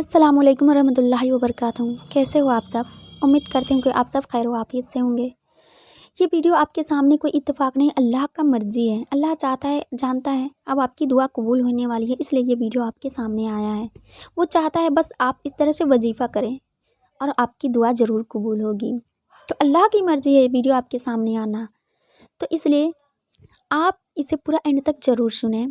अस्सलाम वालेकुम रहमतुल्लाहि व बरकातहू। कैसे हो आप सब? उम्मीद करती हूँ कि आप सब खैर आफियत से होंगे। ये वीडियो आपके सामने कोई इत्तेफाक नहीं, अल्लाह का मर्जी है। अल्लाह चाहता है, जानता है अब आपकी दुआ कबूल होने वाली है, इसलिए ये वीडियो आपके सामने आया है। वो चाहता है बस आप इस तरह से वजीफ़ा करें और आपकी दुआ ज़रूर कबूल होगी। तो अल्लाह की मर्जी है ये वीडियो आपके सामने आना, तो इसलिए आप इसे पूरा एंड तक ज़रूर सुनें।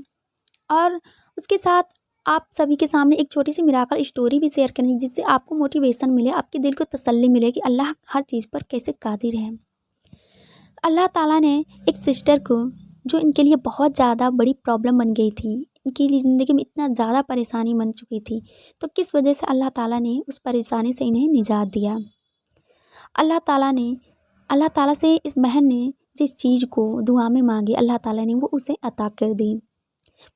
और उसके साथ आप सभी के सामने एक छोटी सी मिराकल स्टोरी भी शेयर करेंगे, जिससे आपको मोटिवेशन मिले, आपके दिल को तसल्ली मिले कि अल्लाह हर चीज़ पर कैसे कादिर है। अल्लाह ताला ने एक सिस्टर को, जो इनके लिए बहुत ज़्यादा बड़ी प्रॉब्लम बन गई थी, इनकी ज़िंदगी में इतना ज़्यादा परेशानी बन चुकी थी, तो किस वजह से अल्लाह ताला ने उस परेशानी से इन्हें निजात दिया। अल्लाह ताला से इस बहन ने जिस चीज़ को दुआ में मांगी, अल्लाह ताला ने वो उसे अता कर दी।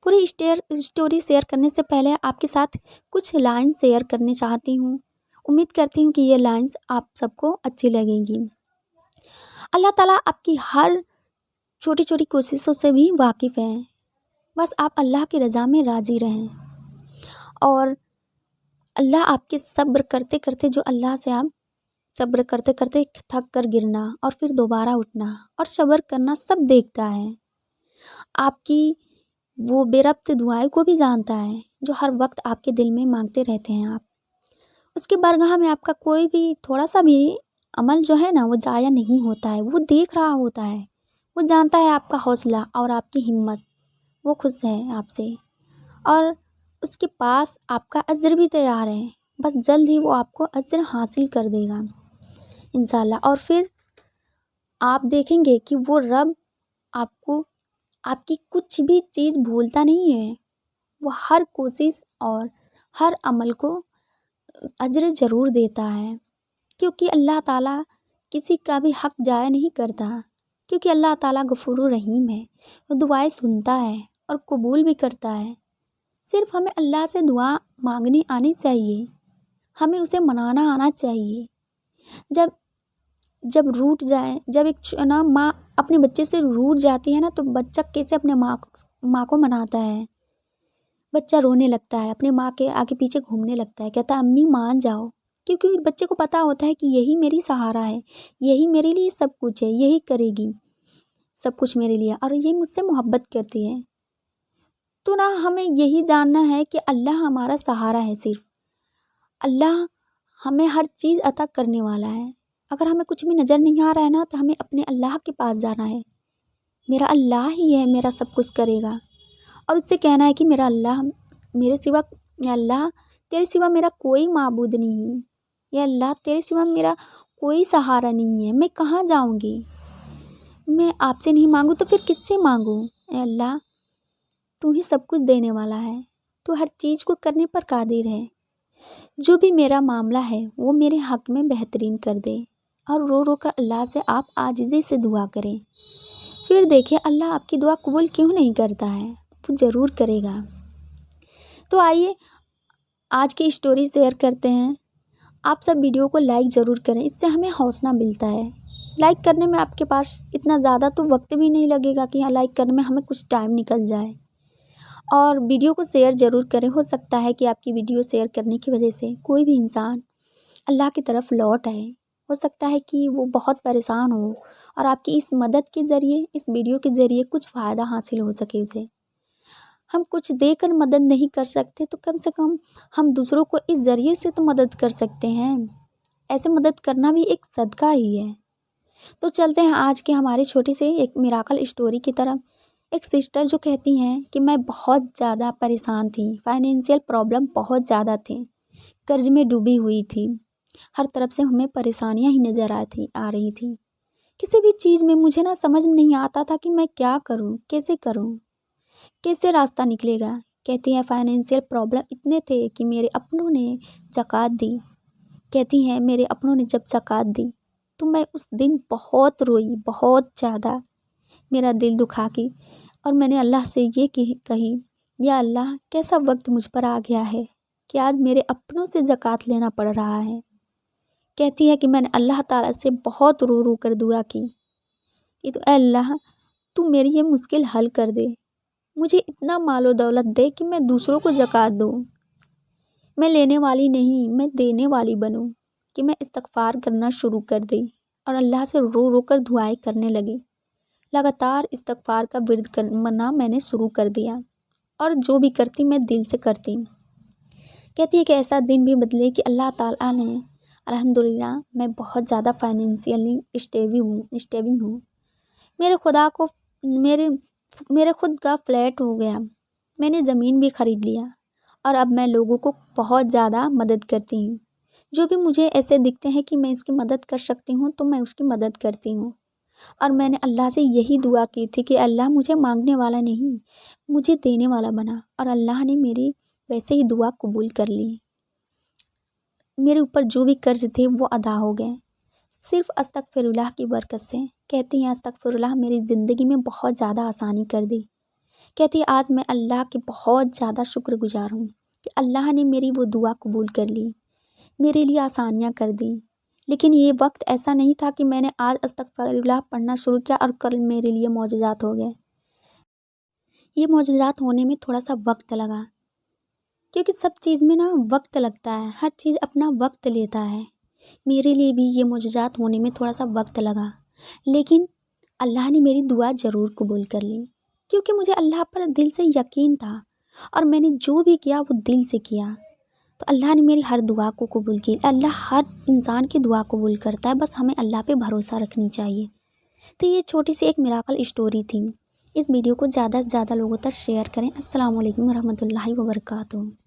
पूरी स्टोरी शेयर करने से पहले आपके साथ कुछ लाइन शेयर करने चाहती हूँ। उम्मीद करती हूँ कि ये लाइन्स आप सबको अच्छी लगेंगी। अल्लाह ताला आपकी हर छोटी छोटी कोशिशों से भी वाकिफ़ है। बस आप अल्लाह की रज़ा में राज़ी रहें, और अल्लाह आपके सब्र करते करते, जो अल्लाह से आप सब्र करते करते थक कर गिरना और फिर दोबारा उठना और सब्र करना सब देखता है। आपकी वो बेरब्त दुआएं को भी जानता है, जो हर वक्त आपके दिल में मांगते रहते हैं आप। उसकी बारगाह में आपका कोई भी थोड़ा सा भी अमल जो है ना, वो ज़ाया नहीं होता है। वो देख रहा होता है, वो जानता है आपका हौसला और आपकी हिम्मत। वो खुश है आपसे, और उसके पास आपका अज्र भी तैयार है। बस जल्द ही वो आपको अज्र हासिल कर देगा इंशाल्लाह। और फिर आप देखेंगे कि वो रब आपको, आपकी कुछ भी चीज़ भूलता नहीं है। वो हर कोशिश और हर अमल को अजर ज़रूर देता है, क्योंकि अल्लाह ताला किसी का भी हक़ ज़ाया नहीं करता। क्योंकि अल्लाह ताला गफूरुर रहीम है, वो दुआएं सुनता है और कबूल भी करता है। सिर्फ हमें अल्लाह से दुआ मांगनी आनी चाहिए, हमें उसे मनाना आना चाहिए। जब जब रूठ जाए, जब एक ना माँ अपने बच्चे से रूठ जाती है ना, तो बच्चा कैसे अपने माँ को मनाता है। बच्चा रोने लगता है, अपने माँ के आगे पीछे घूमने लगता है, कहता है अम्मी मान जाओ। क्योंकि बच्चे को पता होता है कि यही मेरी सहारा है, यही मेरे लिए सब कुछ है, यही करेगी सब कुछ मेरे लिए, और ये मुझसे मोहब्बत करती है। तो ना हमें यही जानना है कि अल्लाह हमारा सहारा है। सिर्फ अल्लाह हमें हर चीज़ अता करने वाला है। अगर हमें कुछ भी नज़र नहीं आ रहा है ना, तो हमें अपने अल्लाह के पास जाना है। मेरा अल्लाह ही है, मेरा सब कुछ करेगा। और उससे कहना है कि मेरा अल्लाह, मेरे सिवा, या अल्लाह तेरे सिवा मेरा कोई माबूद नहीं है, या अल्लाह तेरे सिवा मेरा कोई सहारा नहीं है। मैं कहाँ जाऊँगी? मैं आपसे नहीं मांगूँ तो फिर किससे मांगूँ? ए अल्लाह, तू ही सब कुछ देने वाला है, तू हर चीज़ को करने पर कादिर है। जो भी मेरा मामला है वो मेरे हक़ में बेहतरीन कर दे। और रो रो कर अल्लाह से आप आजिज़ी से दुआ करें। फिर देखिए अल्लाह आपकी दुआ कबूल क्यों नहीं करता है, वो ज़रूर करेगा। तो आइए आज की स्टोरी शेयर करते हैं। आप सब वीडियो को लाइक ज़रूर करें, इससे हमें हौसला मिलता है। लाइक करने में आपके पास इतना ज़्यादा तो वक्त भी नहीं लगेगा कि हाँ लाइक करने में हमें कुछ टाइम निकल जाए। और वीडियो को शेयर ज़रूर करें। हो सकता है कि आपकी वीडियो शेयर करने की वजह से कोई भी इंसान अल्लाह की तरफ लौट आए। हो सकता है कि वो बहुत परेशान हो और आपकी इस मदद के ज़रिए, इस वीडियो के ज़रिए कुछ फ़ायदा हासिल हो सके उसे। हम कुछ देकर मदद नहीं कर सकते, तो कम से कम हम दूसरों को इस ज़रिए से तो मदद कर सकते हैं। ऐसे मदद करना भी एक सदका ही है। तो चलते हैं आज के हमारे छोटी से एक मिराकल स्टोरी की तरफ। एक सिस्टर जो कहती हैं कि मैं बहुत ज़्यादा परेशान थी, फाइनेंशियल प्रॉब्लम बहुत ज़्यादा थी, कर्ज में डूबी हुई थी, हर तरफ से हमें परेशानियां ही नज़र आ रही थी। किसी भी चीज़ में मुझे ना समझ में नहीं आता था कि मैं क्या करूं, कैसे करूं, कैसे रास्ता निकलेगा। कहती हैं फाइनेंशियल प्रॉब्लम इतने थे कि मेरे अपनों ने ज़कात दी। कहती हैं मेरे अपनों ने जब ज़कात दी तो मैं उस दिन बहुत रोई, बहुत ज़्यादा मेरा दिल दुखा की, और मैंने अल्लाह से ये कही, या अल्लाह कैसा वक्त मुझ पर आ गया है कि आज मेरे अपनों से ज़कात लेना पड़ रहा है। कहती है कि मैंने अल्लाह ताला से बहुत रो रो कर दुआ की कि तो अल्लाह तू मेरी ये मुश्किल हल कर दे, मुझे इतना मालो दौलत दे कि मैं दूसरों को ज़कात दूँ। میں لینے والی نہیں، میں دینے والی بنوں، کہ میں استغفار کرنا شروع کر دی اور اللہ سے رو رو کر دعائیں کرنے لگی۔ لگاتار استغفار کا ورد کرنا میں نے شروع کر دیا اور جو بھی کرتی میں دل سے کرتی۔ کہتی ہے کہ ایسا دن بھی بدلے کہ اللہ تعالیٰ نے الحمدللہ میں بہت زیادہ فائنینشیلی اسٹیبل ہوں۔ میرے خود کا فلیٹ ہو گیا، میں نے زمین بھی خرید لیا اور اب میں لوگوں کو بہت زیادہ مدد کرتی ہوں۔ جو بھی مجھے ایسے دکھتے ہیں کہ میں اس کی مدد کر سکتی ہوں تو میں اس کی مدد کرتی ہوں۔ اور میں نے اللہ سے یہی دعا کی تھی کہ اللہ مجھے مانگنے والا نہیں، مجھے دینے والا بنا، اور اللہ نے میری ویسے ہی دعا قبول کر لی۔ میرے اوپر جو بھی قرض تھے وہ ادا ہو گئے، صرف استغفر اللہ کی برکت سے۔ کہتی ہیں استغفر اللہ میری زندگی میں بہت زیادہ آسانی کر دی۔ کہتی ہے آج میں اللہ کے بہت زیادہ شکر گزار ہوں کہ اللہ نے میری وہ دعا قبول کر لی، میرے لیے آسانیاں کر دی۔ لیکن یہ وقت ایسا نہیں تھا کہ میں نے آج استغفر اللہ پڑھنا شروع کیا اور کل میرے لیے معجزات ہو گئے۔ یہ معجزات ہونے میں تھوڑا سا وقت لگا، کیونکہ سب چیز میں نا وقت لگتا ہے، ہر چیز اپنا وقت لیتا ہے۔ میرے لیے بھی یہ معجزات ہونے میں تھوڑا سا وقت لگا، لیکن اللہ نے میری دعا ضرور قبول کر لی، کیونکہ مجھے اللہ پر دل سے یقین تھا اور میں نے جو بھی کیا وہ دل سے کیا، تو اللہ نے میری ہر دعا کو قبول کی۔ اللہ ہر انسان کی دعا قبول کرتا ہے، بس ہمیں اللہ پہ بھروسہ رکھنی چاہیے۔ تو یہ چھوٹی سی ایک میراکل اسٹوری تھی۔ اس ویڈیو کو زیادہ سے زیادہ لوگوں تک شیئر کریں۔ السلام علیکم ورحمۃ اللہ وبرکاتہ۔